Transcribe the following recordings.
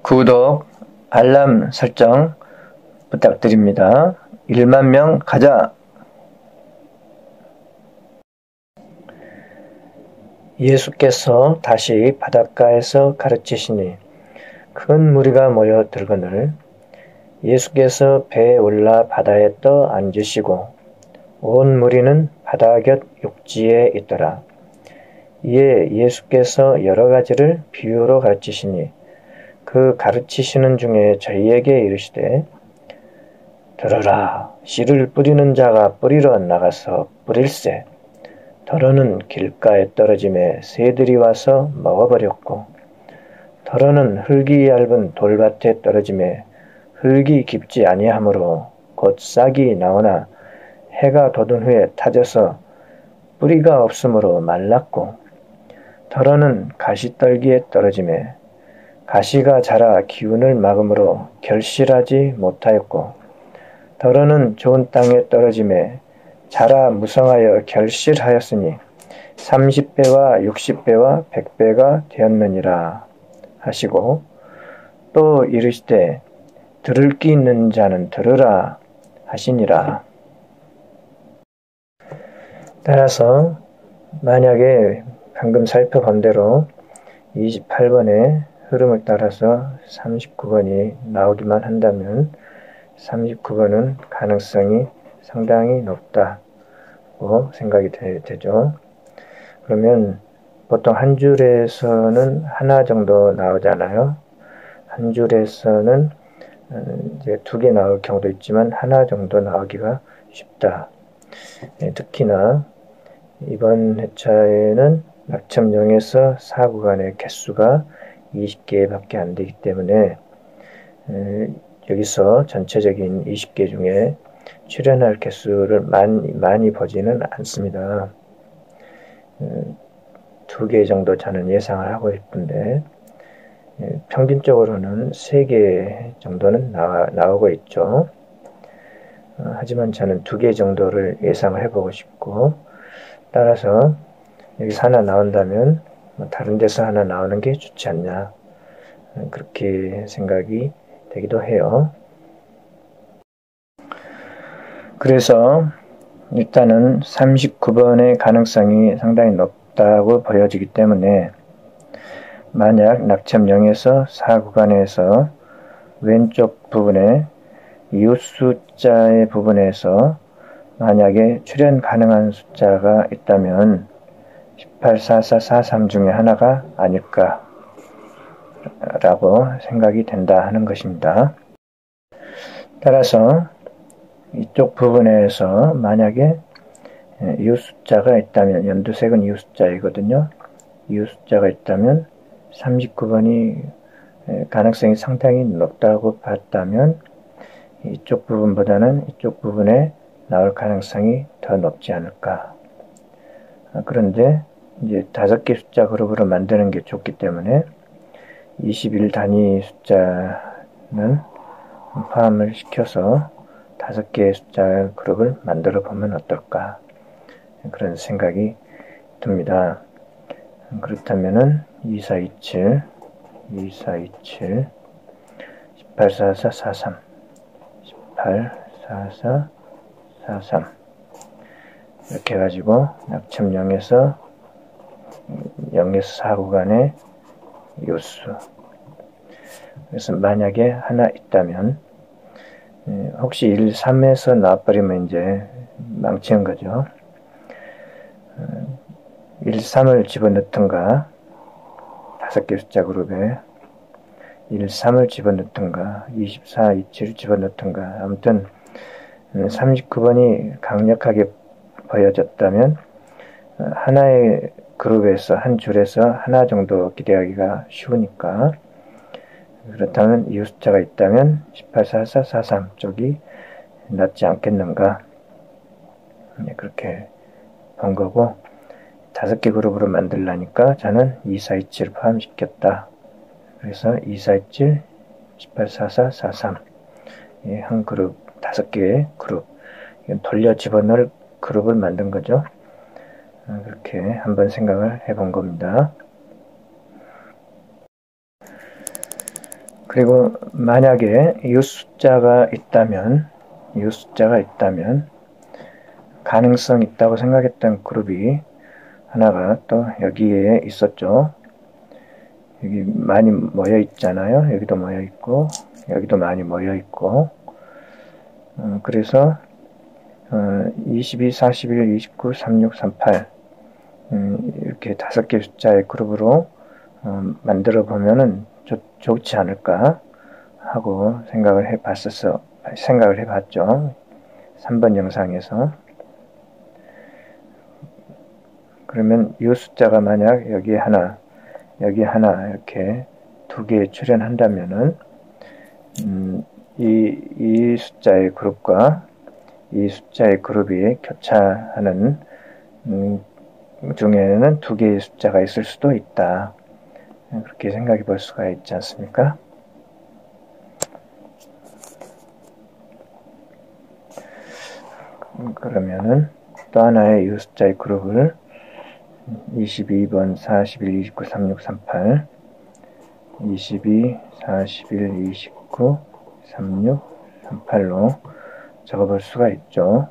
구독, 알람 설정 부탁드립니다. 1만 명 가자! 예수께서 다시 바닷가에서 가르치시니 큰 무리가 모여 들거늘 예수께서 배에 올라 바다에 떠 앉으시고 온 무리는 바다 곁 육지에 있더라. 이에 예수께서 여러 가지를 비유로 가르치시니 그 가르치시는 중에 저희에게 이르시되 들으라, 씨를 뿌리는 자가 뿌리러 나가서 뿌릴새 더러는 길가에 떨어짐에 새들이 와서 먹어버렸고 더러는 흙이 얇은 돌밭에 떨어짐에 흙이 깊지 아니하므로 곧 싹이 나오나 해가 돋은 후에 타져서 뿌리가 없으므로 말랐고 더러는 가시떨기에 떨어짐에 가시가 자라 기운을 막음으로 결실하지 못하였고 더러는 좋은 땅에 떨어짐에 자라 무성하여 결실하였으니 30배와 60배와 100배가 되었느니라 하시고 또 이르시되 들을 귀 있는 자는 들으라 하시니라. 따라서 만약에 방금 살펴본 대로 28번의 흐름을 따라서 39번이 나오기만 한다면 39번은 가능성이 상당히 높다고 생각이 되죠. 그러면 보통 한 줄에서는 하나 정도 나오잖아요. 한 줄에서는 이제 2개 나올 경우도 있지만 하나 정도 나오기가 쉽다. 특히나 이번 회차에는 낙첨 0에서 4구간의 개수가 20개밖에 안 되기 때문에 여기서 전체적인 20개 중에 출연할 개수를 많이 보지는 않습니다. 2개 정도 저는 예상을 하고 싶은데 평균적으로는 3개 정도는 나오고 있죠. 하지만 저는 2개 정도를 예상을 해보고 싶고 따라서 여기서 하나 나온다면 다른 데서 하나 나오는 게 좋지 않냐 그렇게 생각이 되기도 해요. 그래서 일단은 39번의 가능성이 상당히 높다고 보여지기 때문에 만약 낙첨 0에서 4구간에서 왼쪽 부분에 이웃 숫자의 부분에서 만약에 출현 가능한 숫자가 있다면 18, 44, 43 중에 하나가 아닐까 라고 생각이 된다 하는 것입니다. 따라서 이쪽 부분에서 만약에 이웃 숫자가 있다면 연두색은 이웃 숫자이거든요. 이웃 숫자가 있다면 39번이 가능성이 상당히 높다고 봤다면 이쪽 부분보다는 이쪽 부분에 나올 가능성이 더 높지 않을까. 그런데 이제 5개 숫자 그룹으로 만드는 게 좋기 때문에 21 단위 숫자는 포함을 시켜서 5개의 숫자 그룹을 만들어 보면 어떨까 그런 생각이 듭니다. 그렇다면은 2427, 2427, 1844, 43, 1844, 43 이렇게 해가지고 낙첨 0에서 4구간의 요수. 그래서 만약에 하나 있다면 혹시 1, 3에서 나와버리면 이제 망치는 거죠. 1, 3을 집어넣든가 5개 숫자 그룹에 1, 3을 집어넣든가 24, 27을 집어넣든가 아무튼 39번이 강력하게 보여졌다면 하나의 그룹에서 한 줄에서 하나 정도 기대하기가 쉬우니까 그렇다면 이웃 숫자가 있다면 18, 44, 43 쪽이 낫지 않겠는가 그렇게 본 거고 5개 그룹으로 만들라니까 저는 2427을 포함시켰다. 그래서 2427, 18, 44, 43 한 그룹 5개의 그룹 돌려 집어넣을 그룹을 만든 거죠. 그렇게 한번 생각을 해본 겁니다. 그리고 만약에 이 숫자가 있다면 가능성 있다고 생각했던 그룹이 하나가 또 여기에 있었죠. 여기 많이 모여 있잖아요. 여기도 모여 있고 여기도 많이 모여 있고 그래서 22, 41, 29, 36, 38 이렇게 5개 숫자의 그룹으로 만들어 보면은 좋지 않을까 하고 생각을 해봤죠. 3번 영상에서. 그러면 이 숫자가 만약 여기 하나 이렇게 2개 출현한다면은 이 숫자의 그룹과 이 숫자의 그룹이 교차하는 중에는 2개의 숫자가 있을 수도 있다. 그렇게 생각해 볼 수가 있지 않습니까? 그러면은 또 하나의 이 숫자의 그룹을 22번, 41, 29, 36, 38 22, 41, 29, 36, 38로 적어볼 수가 있죠.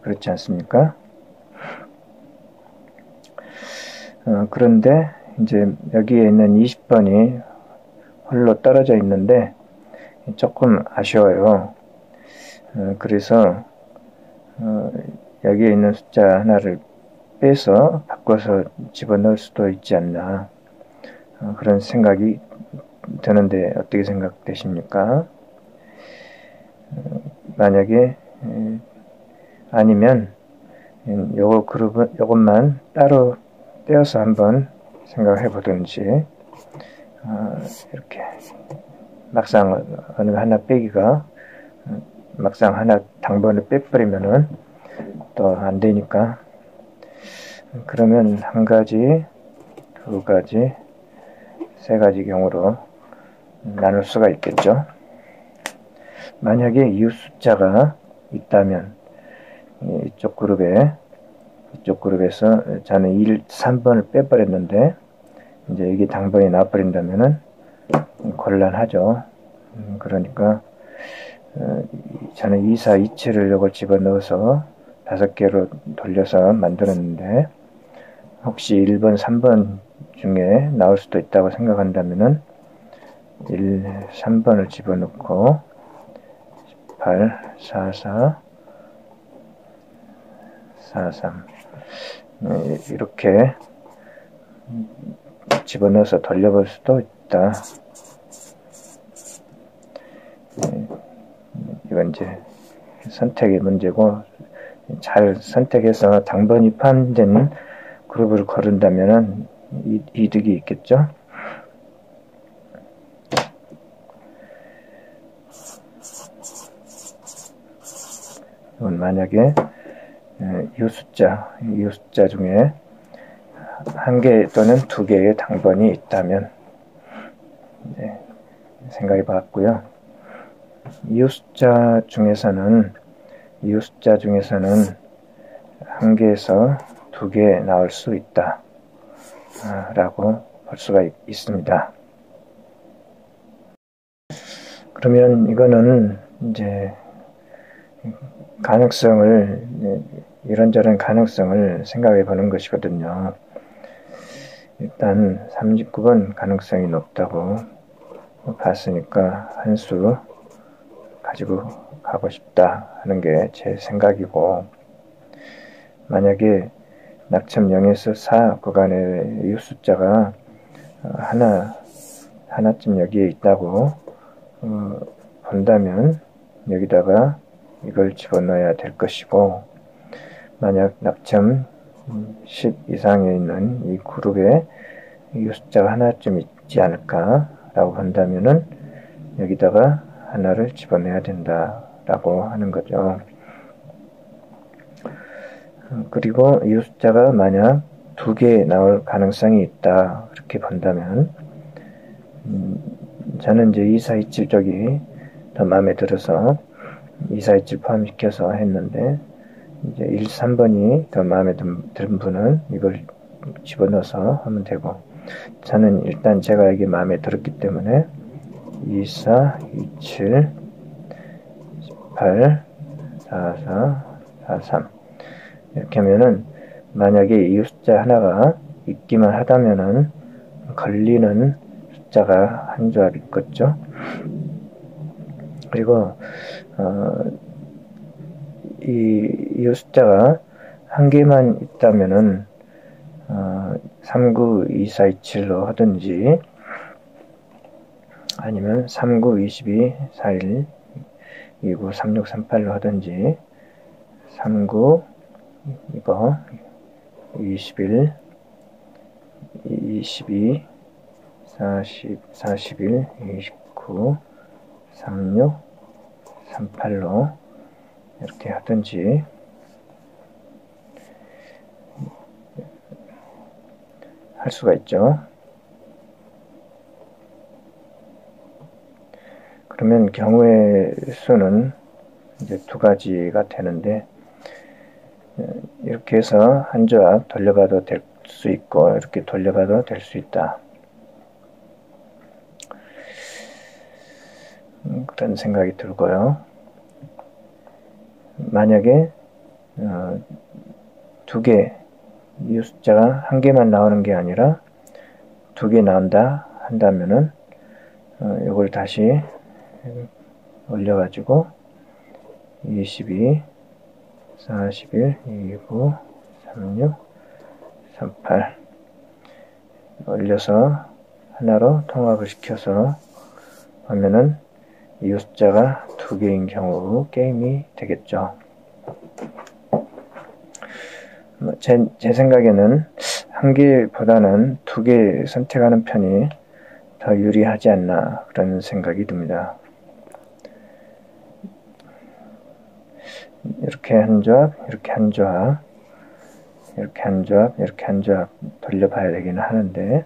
그렇지 않습니까? 그런데 이제 여기에 있는 20번이 홀로 떨어져 있는데 조금 아쉬워요. 그래서 여기에 있는 숫자 하나를 빼서 바꿔서 집어넣을 수도 있지 않나 그런 생각이 드는데 어떻게 생각되십니까? 만약에 아니면 요것만 따로 떼어서 한번 생각해 보든지 이렇게 막상 어느 하나 빼기가 막상 하나 당번을 빼버리면은 또 안 되니까 그러면 1가지, 2가지, 3가지 경우로 나눌 수가 있겠죠. 만약에 이 숫자가 있다면 이쪽 그룹에서 저는 3번을 빼버렸는데 이제 이게 당번이 나와버린다면은 곤란하죠. 그러니까 저는 2, 4, 2, 7을 이걸 집어넣어서 5개로 돌려서 만들었는데 혹시 1번, 3번 중에 나올 수도 있다고 생각한다면은 3번을 집어넣고 18, 44, 43 이렇게 집어넣어서 돌려볼 수도 있다. 이건 이제 선택의 문제고 잘 선택해서 당번이 포함된 그룹을 고른다면 이득이 있겠죠. 이건 만약에 이 숫자 중에 1개 또는 2개의 당번이 있다면 생각해 봤고요. 이 숫자 중에서는 1개에서 2개 나올 수 있다 라고 볼 수가 있습니다. 그러면 이거는 이제 이런저런 가능성을 생각해 보는 것이거든요. 일단 39번 가능성이 높다고 봤으니까 한 수 가지고 가고 싶다 하는 게 제 생각이고, 만약에 낙점 0에서 4 구간의 이 숫자가 하나쯤 여기에 있다고 본다면 여기다가 이걸 집어넣어야 될 것이고, 만약 낙점 10 이상에 있는 이 그룹에 이 숫자가 하나쯤 있지 않을까 라고 본다면은 여기다가 하나를 집어넣어야 된다 라고 하는 거죠. 그리고 이 숫자가 만약 2개 나올 가능성이 있다 이렇게 본다면 저는 이제 2427 쪽이 더 마음에 들어서 2427 포함시켜서 했는데, 이제 1, 3번이 더 마음에 든 분은 이걸 집어넣어서 하면 되고, 저는 일단 제가 이게 마음에 들었기 때문에 24, 27, 18, 44, 43 이렇게 하면은 만약에 이 숫자 하나가 있기만 하다면은 걸리는 숫자가 한 조합 있겠죠. 그리고 이 숫자가 한 개만 있다면은 39, 24, 27로 하든지 아니면 39, 22, 41, 29, 36, 38로 하든지 39, 이거 21, 22, 40, 41, 29, 36, 38로 이렇게 하든지 할 수가 있죠. 그러면 경우의 수는 이제 두 가지가 되는데 이렇게 해서 한 조합 돌려봐도 될 수 있고 이렇게 돌려봐도 될 수 있다. 그런 생각이 들고요. 만약에 두 개, 이 숫자가 한 개만 나오는 게 아니라 두 개 나온다 한다면은 이걸 다시 올려가지고 22, 41, 29, 36, 38 올려서 하나로 통합을 시켜서 하면은 이 숫자가 두 개인 경우 게임이 되겠죠. 제 생각에는 한 개보다는 두 개 선택하는 편이 더 유리하지 않나 그런 생각이 듭니다. 이렇게 한 조합, 이렇게 한 조합, 이렇게 한 조합, 이렇게 한 조합 돌려봐야 되기는 하는데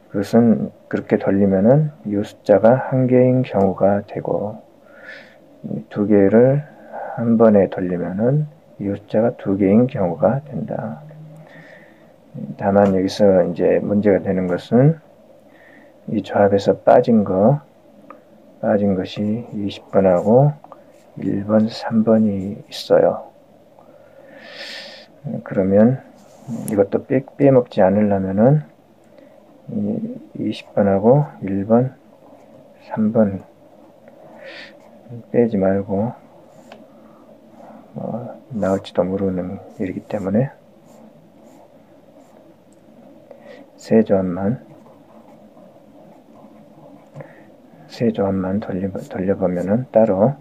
그것은 그렇게 돌리면은 이 숫자가 한 개인 경우가 되고 두 개를 한 번에 돌리면은 이 숫자가 두 개인 경우가 된다. 다만 여기서 이제 문제가 되는 것은 이 조합에서 빠진 것이 20번하고 1번, 3번이 있어요. 그러면 이것도 빼먹지 않으려면은 20번하고 1번, 3번 빼지 말고 나올지도 모르는 일이기 때문에 세 조합만 돌려보면은 따로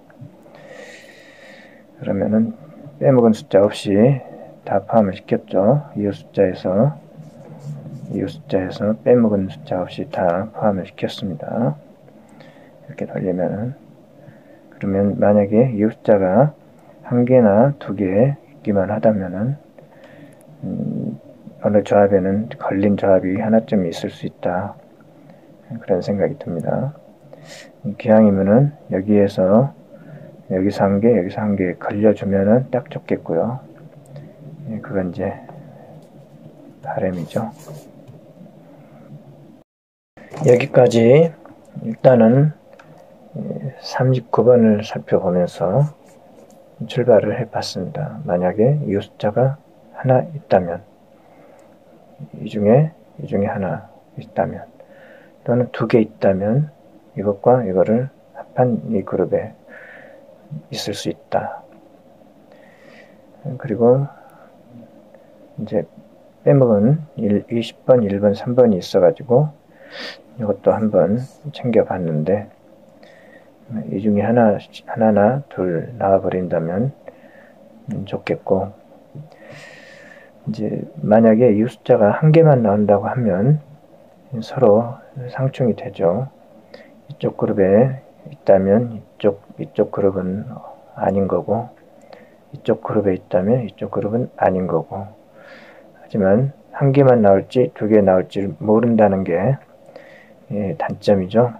그러면은 빼먹은 숫자 없이 다 포함을 시켰죠. 이 숫자에서 빼먹은 숫자 없이 다 포함을 시켰습니다. 이렇게 돌리면은 그러면 만약에 이 숫자가 한 개나 두 개 있기만 하다면은 어느 조합에는 걸린 조합이 하나쯤 있을 수 있다. 그런 생각이 듭니다. 기왕이면은 여기서 한 개, 여기서 한 개 걸려주면은 딱 좋겠고요. 그건 이제 바람이죠. 여기까지 일단은 39번을 살펴보면서 출발을 해봤습니다. 만약에 이 숫자가 하나 있다면, 이 중에 하나 있다면, 또는 두 개 있다면 이것과 이거를 합한 이 그룹에 있을 수 있다. 그리고 이제 빼먹은 20번, 1번, 3번이 있어가지고 이것도 한번 챙겨봤는데 이 중에 하나나 둘 나와버린다면 좋겠고 이제 만약에 이 숫자가 한 개만 나온다고 하면 서로 상충이 되죠. 이쪽 그룹에 있다면 이쪽 그룹은 아닌 거고 이쪽 그룹에 있다면 이쪽 그룹은 아닌 거고 하지만 한 개만 나올지 두 개 나올지 모른다는 게 단점이죠.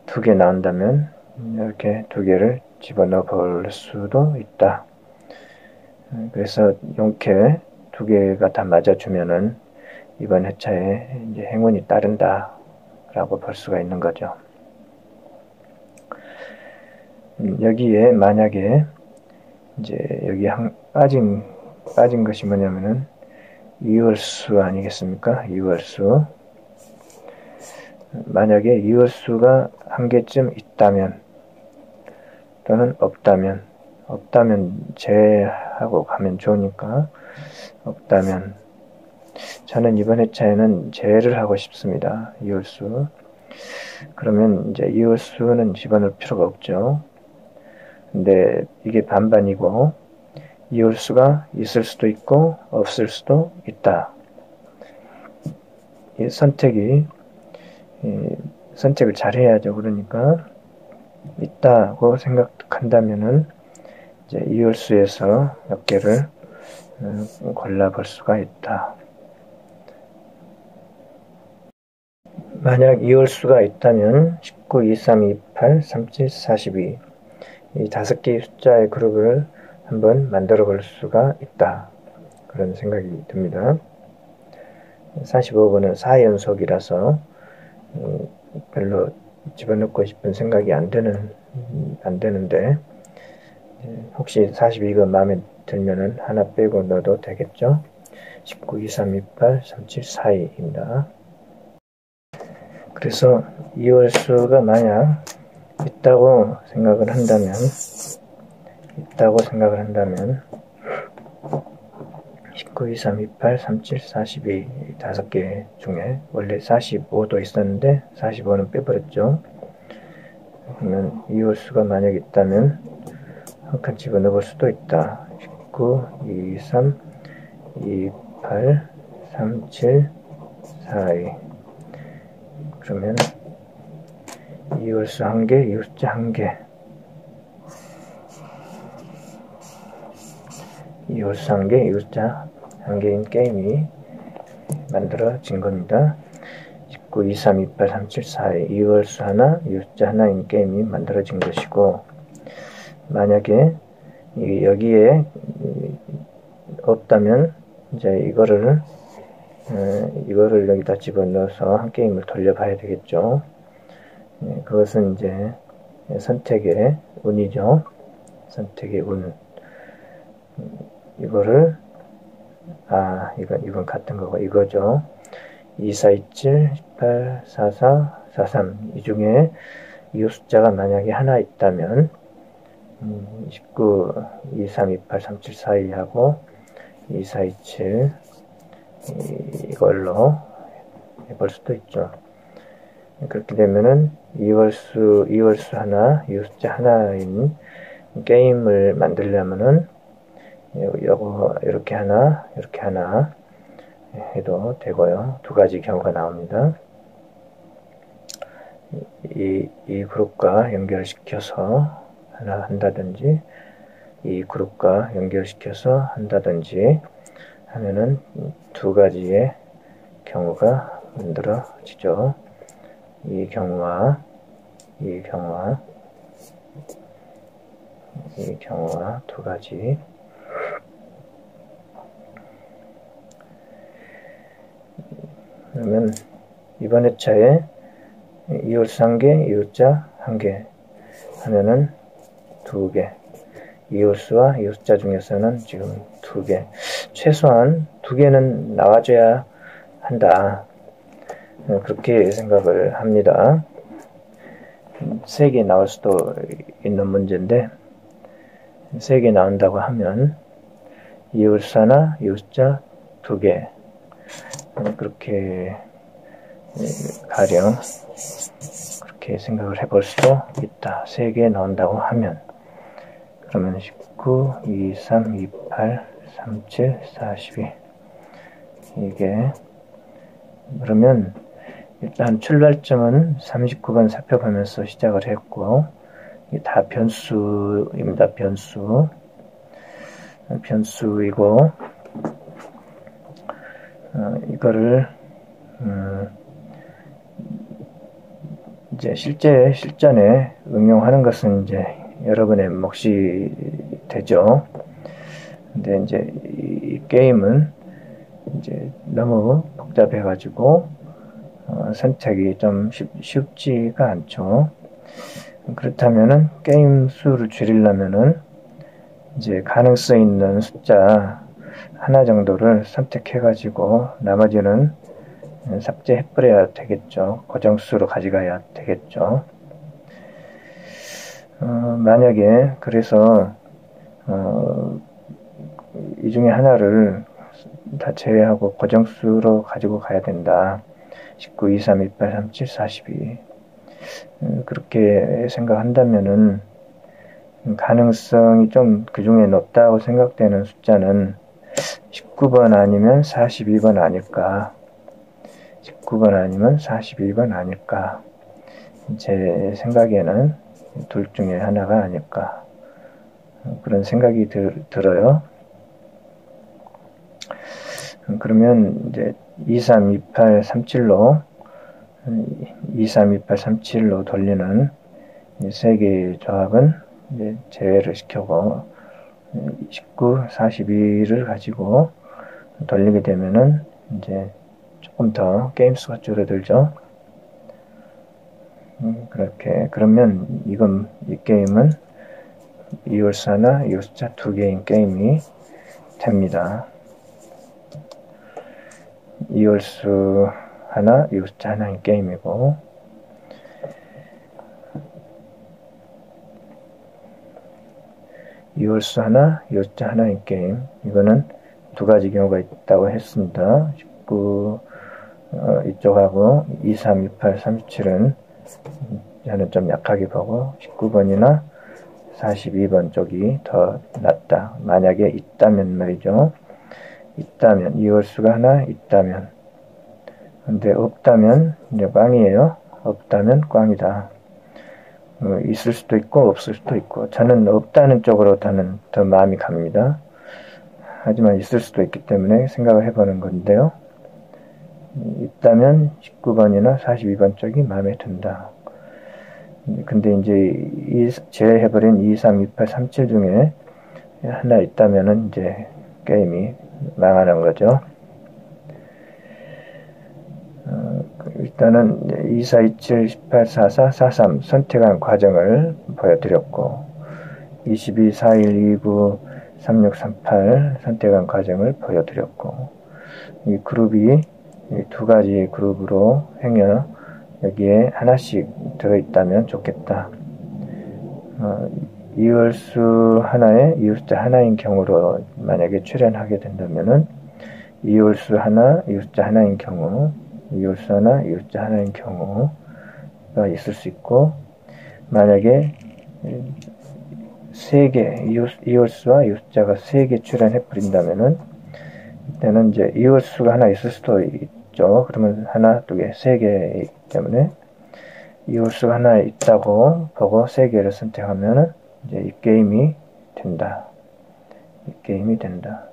두 개 나온다면 이렇게 두 개를 집어넣어 볼 수도 있다. 그래서 이렇게 두 개가 다 맞아주면은 이번 회차에 이제 행운이 따른다. 라고 볼 수가 있는 거죠. 여기에 만약에 이제 여기 빠진 것이 뭐냐면은 이월수 아니겠습니까? 이월수. 만약에 이월수가 한 개쯤 있다면 또는 없다면 제하고 가면 좋으니까 없다면 저는 이번 회차에는 제를 하고 싶습니다. 이월수. 그러면 이제 이월수는 집어넣을 필요가 없죠. 근데 이게 반반이고 이월수가 있을 수도 있고 없을 수도 있다. 이 선택을 잘 해야죠. 그러니까 있다고 생각한다면은 이제 이월수에서 몇 개를 골라볼 수가 있다. 만약 이월수가 있다면 19, 23, 28, 37, 42 이 5개의 숫자의 그룹을 한번 만들어 볼 수가 있다. 그런 생각이 듭니다. 45번은 4연속이라서 별로 집어넣고 싶은 생각이 안 되는데 혹시 42가 마음에 들면은 하나 빼고 넣어도 되겠죠? 19, 23, 28, 37, 42입니다. 그래서 이월수가 만약 있다고 생각을 한다면 19, 23, 28, 37, 42 5개 중에 원래 45도 있었는데 45는 빼버렸죠. 그러면 이월수가 만약 있다면 한 칸 집어넣을 수도 있다. 19, 23, 28, 37, 42 그러면 이월수 1개, 이월자 1개 이월수 1개, 이월자 1개인 게임이 만들어진 겁니다. 19, 23, 28, 37, 42 이월수 하나, 이월자 하나인 게임이 만들어진 것이고 만약에 여기에 없다면 이제 이거를 여기다 집어넣어서 한 게임을 돌려봐야 되겠죠. 그것은 이제 선택의 운이죠. 선택의 운. 이거를 이건 같은 거고 이거죠. 2427, 18, 44, 43 이 중에 이 숫자가 만약에 하나 있다면 19, 23, 28, 37, 42하고 2427 이걸로 해볼 수도 있죠. 그렇게 되면은 이월수 하나, 이 숫자 하나인 게임을 만들려면은 요거 이렇게 하나 해도 되고요. 두 가지 경우가 나옵니다. 이 그룹과 연결시켜서 하나 한다든지 이 그룹과 연결시켜서 한다든지 하면은 두 가지의 경우가 만들어지죠. 이 경우와 두 가지. 그러면 이번 회차에 이월수 1개, 이월자 1개 하면은 2개. 이월수와 이월자 중에서는 지금 2개. 최소한 2개는 나와줘야 한다. 그렇게 생각을 합니다. 3개 나올 수도 있는 문제인데 3개 나온다고 하면 이월수 하나, 이월자 2개 그렇게 가령 그렇게 생각을 해볼 수도 있다. 3개 나온다고 하면 그러면 19, 23, 28, 37, 42 이게 그러면 일단 출발점은 39번 살펴보면서 시작을 했고 이게 다 변수입니다. 변수이고 이거를 이제 실전에 응용하는 것은 이제 여러분의 몫이 되죠. 근데 이제 이 게임은 이제 너무 복잡해 가지고 선택이 좀 쉽지가 않죠. 그렇다면은 게임 수를 줄이려면은 이제 가능성 있는 숫자 하나 정도를 선택해 가지고 나머지는 삭제해 버려야 되겠죠. 고정수로 가져가야 되겠죠. 만약에 그래서 이 중에 하나를 다 제외하고 고정수로 가지고 가야 된다. 19, 23, 28, 37, 42 그렇게 생각한다면은 가능성이 좀 그 중에 높다고 생각되는 숫자는 19번 아니면 42번 아닐까. 19번 아니면 42번 아닐까. 제 생각에는 둘 중에 하나가 아닐까. 그런 생각이 들어요. 그러면 이제 23, 28, 37로 23, 28, 37로 돌리는 세 개의 조합은 이제 제외를 시켜고 19, 42를 가지고 돌리게 되면은 이제 조금 더 게임 수가 줄어들죠. 그러면 이 게임은 이월수 하나, 이월수자 두 개인 게임이 됩니다. 이월수 하나, 이월수자 하나인 게임이고, 이월수 하나, 이월수자 하나인 게임. 이거는 두 가지 경우가 있다고 했습니다. 19, 이쪽하고 23, 28, 37은 저는 좀 약하게 보고 19번이나 42번 쪽이 더 낫다. 만약에 있다면 말이죠. 있다면, 이월수가 하나 있다면. 근데 없다면 이제 꽝이에요. 없다면 꽝이다. 있을 수도 있고 없을 수도 있고 저는 없다는 쪽으로 더 마음이 갑니다. 하지만 있을 수도 있기 때문에 생각을 해보는 건데요. 있다면 19번이나 42번 쪽이 마음에 든다. 근데 이제 제외해버린 2, 3, 2, 8, 3, 7 중에 하나 있다면은 이제 게임이 망하는 거죠. 일단은 2, 4, 2, 7, 18, 4, 4, 4, 3 선택한 과정을 보여드렸고 22, 4, 1, 2, 9, 3, 6, 3, 8 선택한 과정을 보여드렸고 이 그룹이 두 가지 그룹으로 행여 여기에 하나씩 들어있다면 좋겠다. 이월수 하나에 이월수자 하나인 경우로 만약에 출연하게 된다면은 이월수 하나, 이월수자 하나인 경우, 이월수 하나, 이월수자 하나인 경우가 있을 수 있고 만약에 세 개, 이월수와 이월수자가 세 개 출연해 버린다면은 이때는 이제 이월수가 하나 있을 수도 있죠. 그러면 하나, 두 개, 세 개이기 때문에 이월수가 하나 있다고 보고 세 개를 선택하면은 이제 이 게임이 된다. 이 게임이 된다.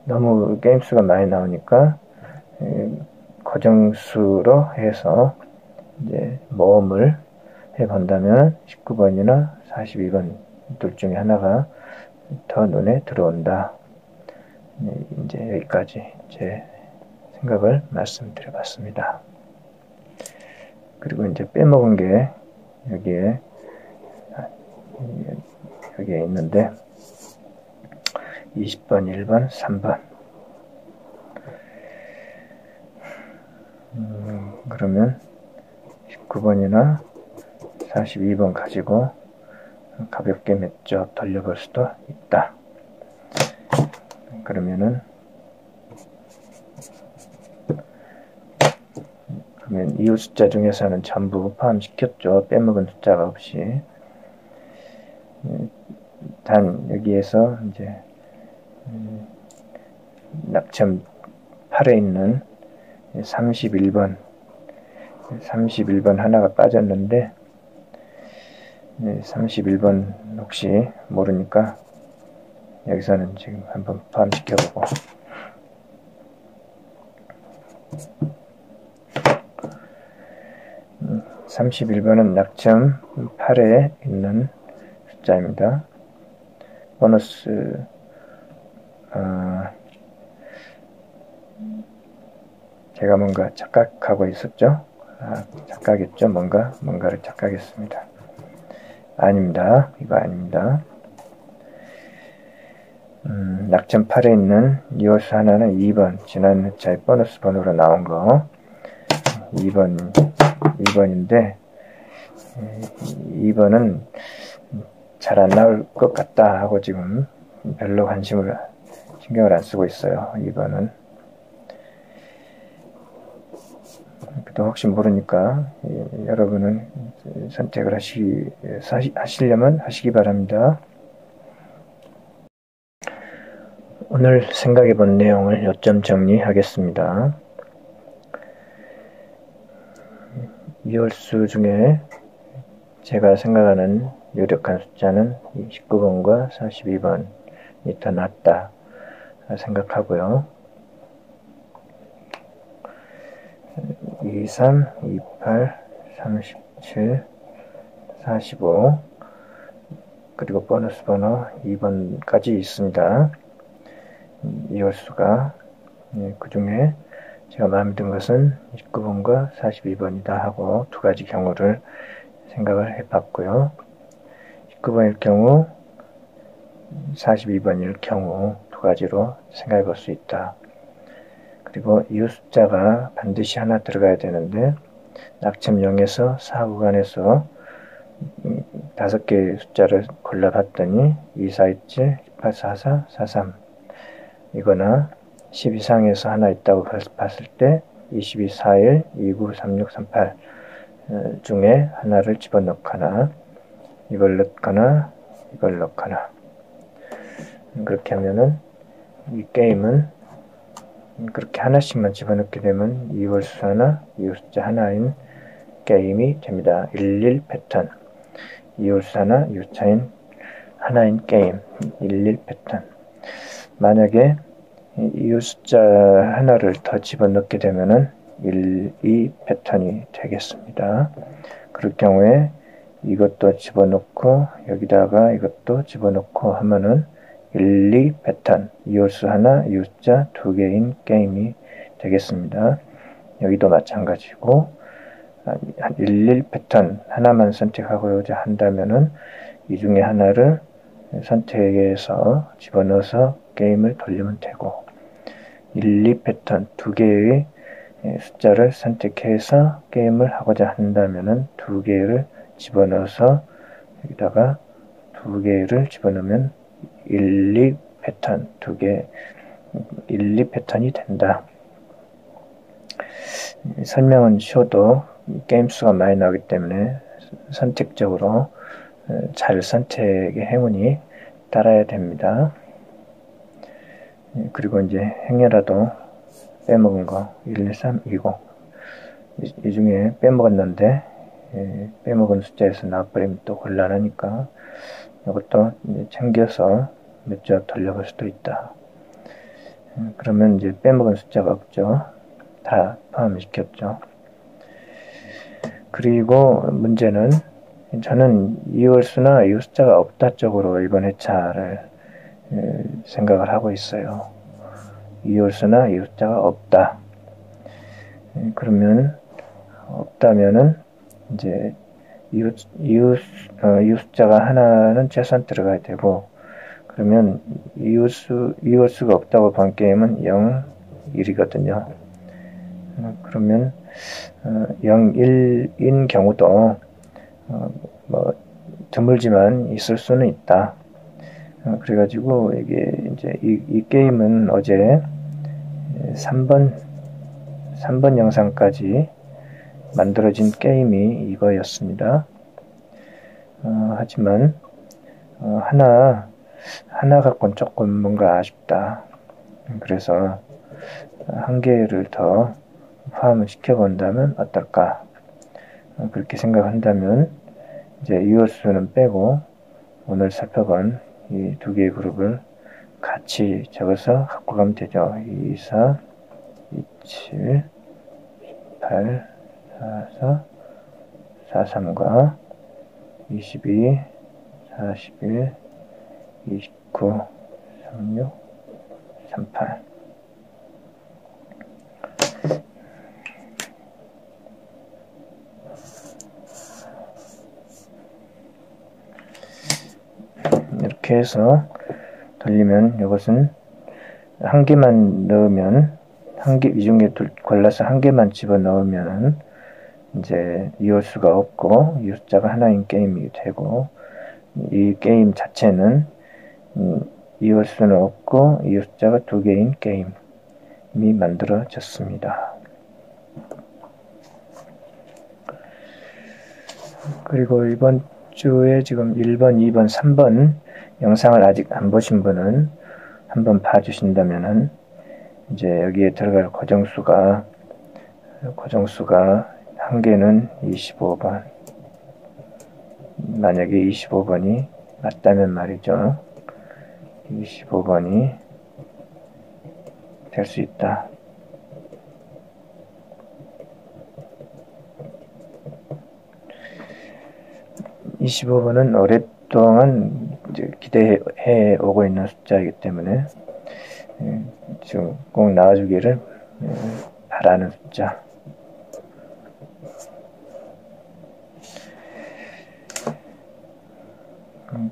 너무 게임 수가 많이 나오니까 고정수로 해서 이제 모험을 해본다면 19번이나 42번 둘 중에 하나가 더 눈에 들어온다. 이제 여기까지 제 생각을 말씀드려봤습니다. 그리고 이제 빼먹은 게 여기에 있는데 20번, 1번, 3번 그러면 19번이나 42번 가지고 가볍게 몇 점 돌려볼 수도 있다. 그러면 이웃 숫자 중에서는 전부 포함시켰죠. 빼먹은 숫자가 없이. 단 여기에서 이제 낙점 8에 있는 31번 하나가 빠졌는데 31번 혹시 모르니까 여기서는 지금 한번 포함시켜보고 31번은 낙점 8에 있는 숫자입니다. 보너스 제가 뭔가 착각하고 있었죠. 착각했죠. 뭔가를 착각했습니다. 아닙니다. 이거 아닙니다. 낙점 8에 있는 이월수 하나는 2번, 지난 회차의 보너스 번호로 나온 거 2번인데 2번은 잘 안 나올 것 같다 하고 지금 별로 신경을 안 쓰고 있어요. 2번은. 또 혹시 모르니까 여러분은 선택을 하시려면 하시기 바랍니다. 오늘 생각해 본 내용을 요점 정리하겠습니다. 이월수 중에 제가 생각하는 유력한 숫자는 19번과 42번이 더 낫다 생각하고요. 23, 28, 37, 45 그리고 보너스 번호 2번까지 있습니다. 이월수가 그 중에 제가 마음에 든 것은 19번과 42번이다 하고 두 가지 경우를 생각을 해봤고요. 19번일 경우 42번일 경우 두 가지로 생각해 볼 수 있다. 그리고 이 숫자가 반드시 하나 들어가야 되는데 낙점 0에서 4 구간에서 5개의 숫자를 골라봤더니 2417, 1844, 43 이거나 10 이상에서 하나 있다고 봤을 때 22, 41, 29, 36, 38 중에 하나를 집어넣거나 이걸 넣거나 이걸 넣거나 그렇게 하면은 이 게임은 그렇게 하나씩만 집어넣게 되면 이월수 하나, 이월수 하나인 게임이 됩니다. 11 패턴 이월수 하나, 이월차인 하나인 게임 11 패턴 만약에 이 숫자 하나를 더 집어넣게 되면은 12 패턴이 되겠습니다. 그럴 경우에 이것도 집어넣고 여기다가 이것도 집어넣고 하면은 12 패턴 이월수 하나, 이월자 두 개인 게임이 되겠습니다. 여기도 마찬가지고 11 패턴 하나만 선택하고자 한다면은 이 중에 하나를 선택해서 집어넣어서 게임을 돌리면 되고 12 패턴 두 개의 숫자를 선택해서 게임을 하고자 한다면은 두 개를 집어넣어서 여기다가 두 개를 집어넣으면 12 패턴 두 개 12 패턴이 된다. 설명은 쉬워도 게임 수가 많이 나오기 때문에 선택적으로 잘 선택의 행운이 따라야 됩니다. 그리고 이제 행여라도 빼먹은 거 1, 2, 3, 20 이 중에 빼먹었는데 빼먹은 숫자에서 나와버리면 또 곤란하니까 이것도 이제 챙겨서 몇 자 돌려볼 수도 있다. 그러면 이제 빼먹은 숫자가 없죠. 다 포함시켰죠. 그리고 문제는 저는 이월수나 이 숫자가 없다 쪽으로 이번 회차를 생각을 하고 있어요. 이월수나 이 숫자가 없다. 그러면 없다면은 이제 이 숫자가 하나는 최소한 들어가야 되고 그러면 이월수가 없다고 본 게임은 0, 1이거든요. 그러면 0, 1인 경우도 뭐 드물지만 있을 수는 있다. 그래가지고 이게 이제 이 게임은 어제 3번 영상까지 만들어진 게임이 이거였습니다. 하지만 하나 갖고는 조금 뭔가 아쉽다. 그래서 한 개를 더 포함을 시켜본다면 어떨까? 그렇게 생각한다면 이제 이월수는 빼고 오늘 살펴본 이 두 개의 그룹을 같이 적어서 갖고 가면 되죠. 2, 4, 2, 7, 8, 4, 4, 4, 3과 22, 41, 29, 36, 38 이렇게 해서 돌리면 이것은 한 개만 넣으면 이 중에 골라서 한 개만 집어넣으면 이제 이홀수가 없고 이 숫자가 하나인 게임이 되고, 이 게임 자체는 이홀수는 없고 이 숫자가 두 개인 게임이 만들어졌습니다. 그리고 이번 주에 지금 1번, 2번, 3번 영상을 아직 안 보신 분은 한번 봐주신다면은 이제 여기에 들어갈 고정수가 한 개는 25번. 만약에 25번이 맞다면 말이죠. 25번이 될 수 있다. (25번은) 오랫동안 이제 기대해 오고 있는 숫자이기 때문에 지금 꼭 나와주기를 바라는 숫자.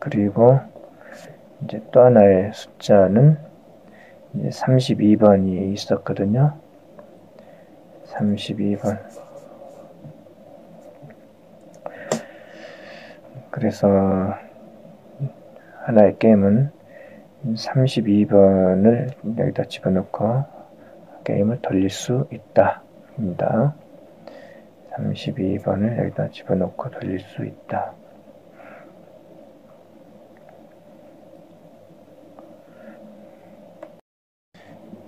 그리고 이제 또 하나의 숫자는 이제 32번이 있었거든요. 32번. 그래서 하나의 게임은 32번을 여기다 집어넣고 게임을 돌릴 수 있다 입니다. 32번을 여기다 집어넣고 돌릴 수 있다.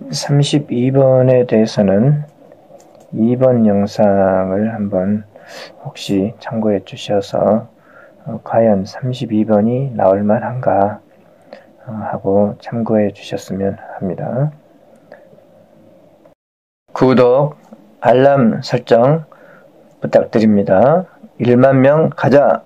(32번에) 대해서는 2번 영상을 한번 혹시 참고해 주셔서 과연 32번이 나올 만한가 하고 참고해 주셨으면 합니다. 구독, 알람 설정 부탁드립니다. 1만 명 가자!